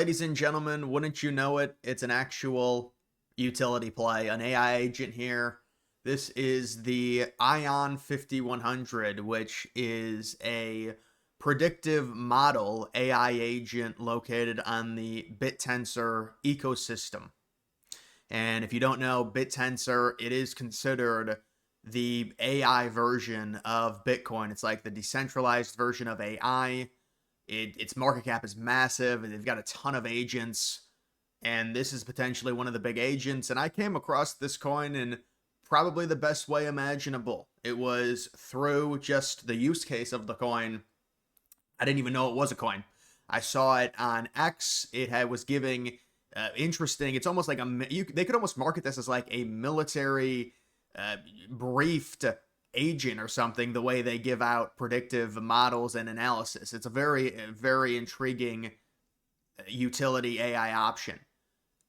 Ladies and gentlemen, wouldn't you know it? It's an actual utility play, an AI agent here. This is the Aion 5100, which is a predictive model AI agent located on the BitTensor ecosystem. And if you don't know, BitTensor, it is considered the AI version of Bitcoin. It's like the decentralized version of AI. Its market cap is massive. They've got a ton of agents, and this is potentially one of the big agents. And I came across this coin in probably the best way imaginable. It was through just the use case of the coin. I didn't even know it was a coin. I saw it on X. Was giving interesting. It's almost like they could almost market this as like a military briefed agent or something, the way they give out predictive models and analysis. It's a very intriguing utility AI option.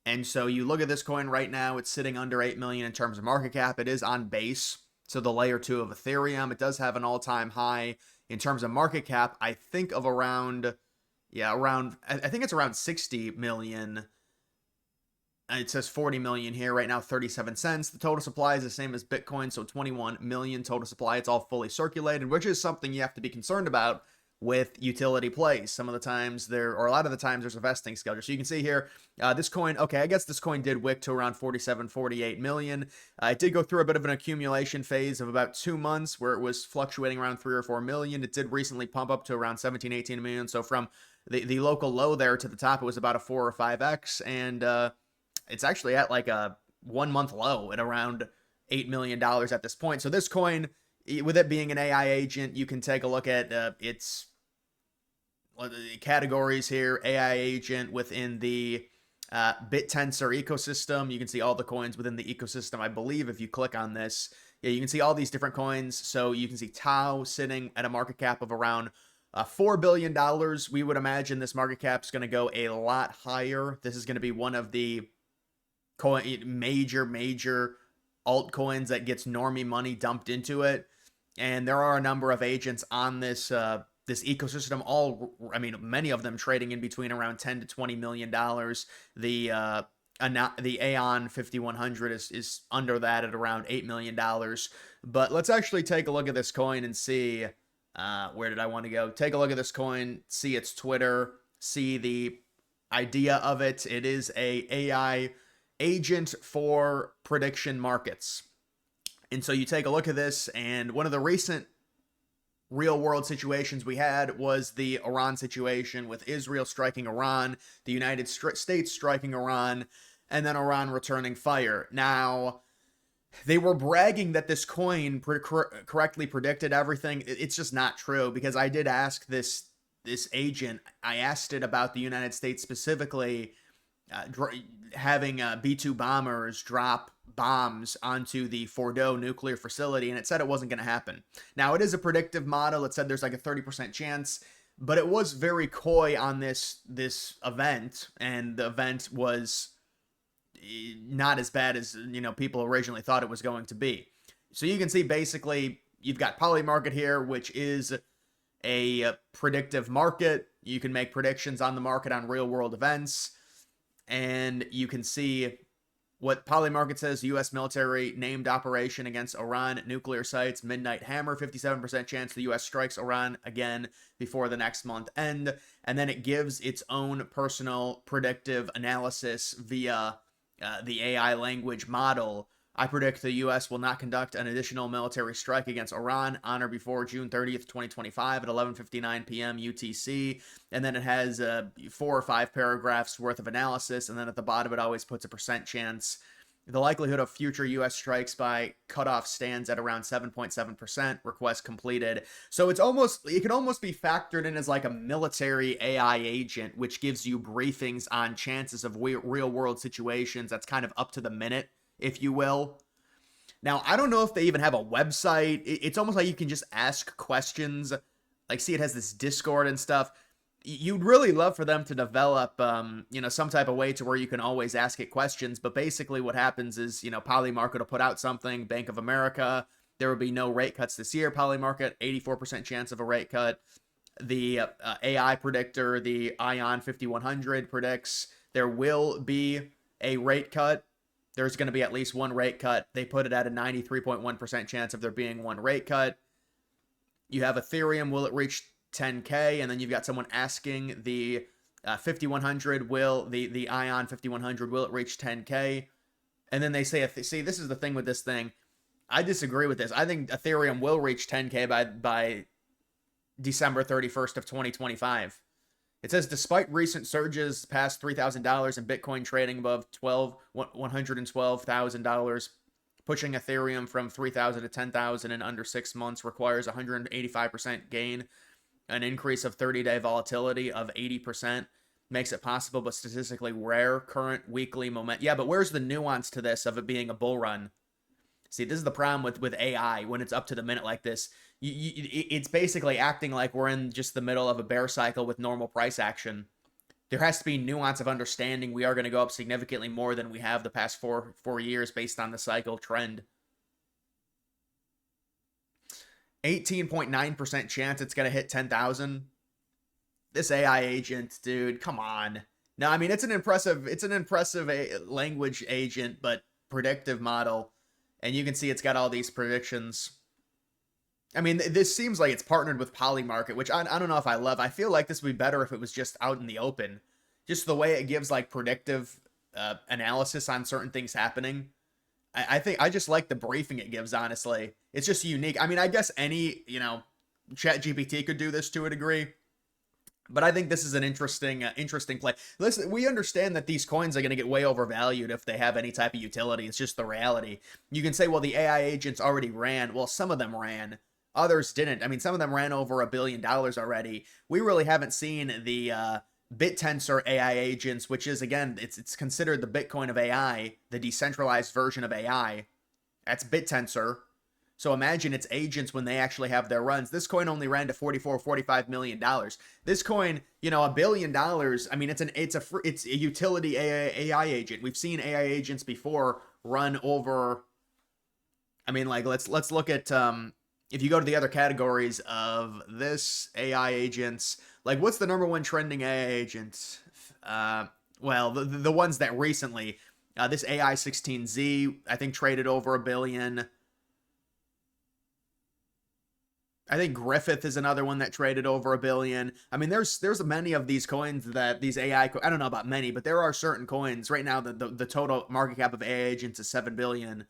And so you look at this coin right now, it's sitting under 8 million in terms of market cap. It is on base, so the layer 2 of Ethereum. It does have an all-time high in terms of market cap, I think of around I think it's around 60 million. It says 40 million here right now, 37 cents. The total supply is the same as Bitcoin, so 21 million total supply. It's all fully circulated, which is something you have to be concerned about with utility plays. Some of the times or a lot of the times there's a vesting schedule. So you can see here, this coin, okay, I guess this coin did wick to around 47, 48 million. It did go through a bit of an accumulation phase of about 2 months where it was fluctuating around 3 or 4 million. It did recently pump up to around 17, 18 million. So from the local low there to the top, it was about a 4 or 5x. And it's actually at like a 1 month low at around $8 million at this point. So this coin, with it being an AI agent, you can take a look at its categories here. AI agent within the BitTensor ecosystem. You can see all the coins within the ecosystem. I believe if you click on this, yeah, you can see all these different coins. So you can see Tau sitting at a market cap of around $4 billion. We would imagine this market cap is going to go a lot higher. This is going to be one of the major altcoins that gets normie money dumped into it. And there are a number of agents on this ecosystem, many of them trading in between around 10 to 20 million dollars. The Aion 5100 is under that at around $8 million. But let's actually take a look at this coin and see where did I want to go. Take a look at this coin, see its Twitter, see the idea of it. It is a AI agent for prediction markets. And so you take a look at this, and one of the recent real world situations we had was the Iran situation, with Israel striking Iran, the United States striking Iran, and then Iran returning fire. Now, they were bragging that this coin correctly predicted everything. It's just not true, because I did ask this agent, I asked it about the United States specifically having B-2 bombers drop bombs onto the Fordo nuclear facility, and it said it wasn't going to happen. Now, it is a predictive model. It said there's like a 30% chance, but it was very coy on this event, and the event was not as bad as people originally thought it was going to be. So you can see basically you've got Polymarket here, which is a predictive market. You can make predictions on the market on real world events. And you can see what Polymarket says: U.S. military named operation against Iran nuclear sites, Midnight Hammer, 57% chance the U.S. strikes Iran again before the next month end. And then it gives its own personal predictive analysis via the AI language model. I predict the U.S. will not conduct an additional military strike against Iran on or before June 30th, 2025 at 11:59 p.m. UTC. And then it has 4 or 5 paragraphs worth of analysis. And then at the bottom, it always puts a percent chance. The likelihood of future U.S. strikes by cutoff stands at around 7.7%. Request completed. So it can almost be factored in as like a military AI agent, which gives you briefings on chances of real world situations. That's kind of up to the minute, if you will. Now, I don't know if they even have a website. It's almost like you can just ask questions. Like, see, it has this Discord and stuff. You'd really love for them to develop, some type of way to where you can always ask it questions. But basically what happens is, Polymarket will put out something, Bank of America, there will be no rate cuts this year. Polymarket, 84% chance of a rate cut. The AI predictor, the Aion 5100, predicts there will be a rate cut. There's going to be at least one rate cut. They put it at a 93.1% chance of there being one rate cut. You have Ethereum, will it reach 10K? And then you've got someone asking the 5100, the Aion 5100, will it reach 10K? And then they say, see, this is the thing with this thing. I disagree with this. I think Ethereum will reach 10K by December 31st of 2025. It says, despite recent surges past $3,000 in Bitcoin trading above $112,000, pushing Ethereum from 3,000 to 10,000 in under 6 months requires 185% gain. An increase of 30-day volatility of 80% makes it possible but statistically rare. Current weekly momentum. Yeah, but where's the nuance to this of it being a bull run? See, this is the problem with AI when it's up to the minute like this. It's basically acting like we're in just the middle of a bear cycle with normal price action. There has to be nuance of understanding we are going to go up significantly more than we have the past four years based on the cycle trend. 18.9% chance it's going to hit 10,000. This AI agent, dude, come on. Now, I mean, it's an impressive language agent, but predictive model. And you can see it's got all these predictions. I mean, this seems like it's partnered with Polymarket, which I don't know if I love. I feel like this would be better if it was just out in the open. Just the way it gives like predictive analysis on certain things happening. I think I just like the briefing it gives, honestly. It's just unique. I mean, I guess any, ChatGPT could do this to a degree. But I think this is an interesting play. Listen, we understand that these coins are going to get way overvalued if they have any type of utility. It's just the reality. You can say, well, the AI agents already ran. Well, some of them ran. Others didn't. I mean, some of them ran over $1 billion already. We really haven't seen the BitTensor AI agents, which is, again, it's considered the Bitcoin of AI, the decentralized version of AI. That's BitTensor. So imagine its agents when they actually have their runs. This coin only ran to $45 million. This coin, $1 billion. I mean, it's a utility AI agent. We've seen AI agents before run over. I mean, like let's look at if you go to the other categories of this AI agents, like what's the number one trending AI agent? Well, the ones that recently, this AI 16Z, I think traded over $1 billion. I think Griffith is another one that traded over $1 billion. I mean, there's many of these coins that these AI, I don't know about many, but there are certain coins right now that the total market cap of AI agents is $7 billion.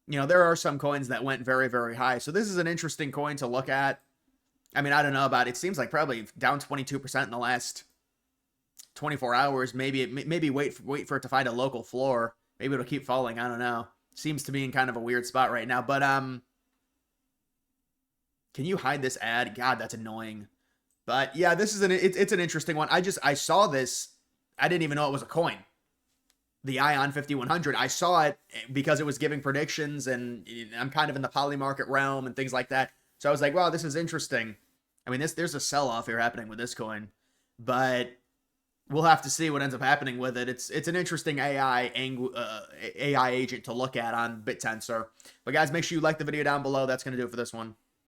There are some coins that went very, very high. So this is an interesting coin to look at. I mean, I don't know about it. It seems like probably down 22% in the last 24 hours. Maybe wait for it to find a local floor. Maybe it'll keep falling. I don't know. Seems to be in kind of a weird spot right now, but can you hide this ad? God, that's annoying. But yeah, this is it's an interesting one. I saw this. I didn't even know it was a coin. The Aion 5100. I saw it because it was giving predictions, and I'm kind of in the Polymarket realm and things like that. So I was like, wow, this is interesting. I mean, there's a sell-off here happening with this coin, but we'll have to see what ends up happening with it. It's an interesting AI agent to look at on BitTensor. But guys, make sure you like the video down below. That's going to do it for this one.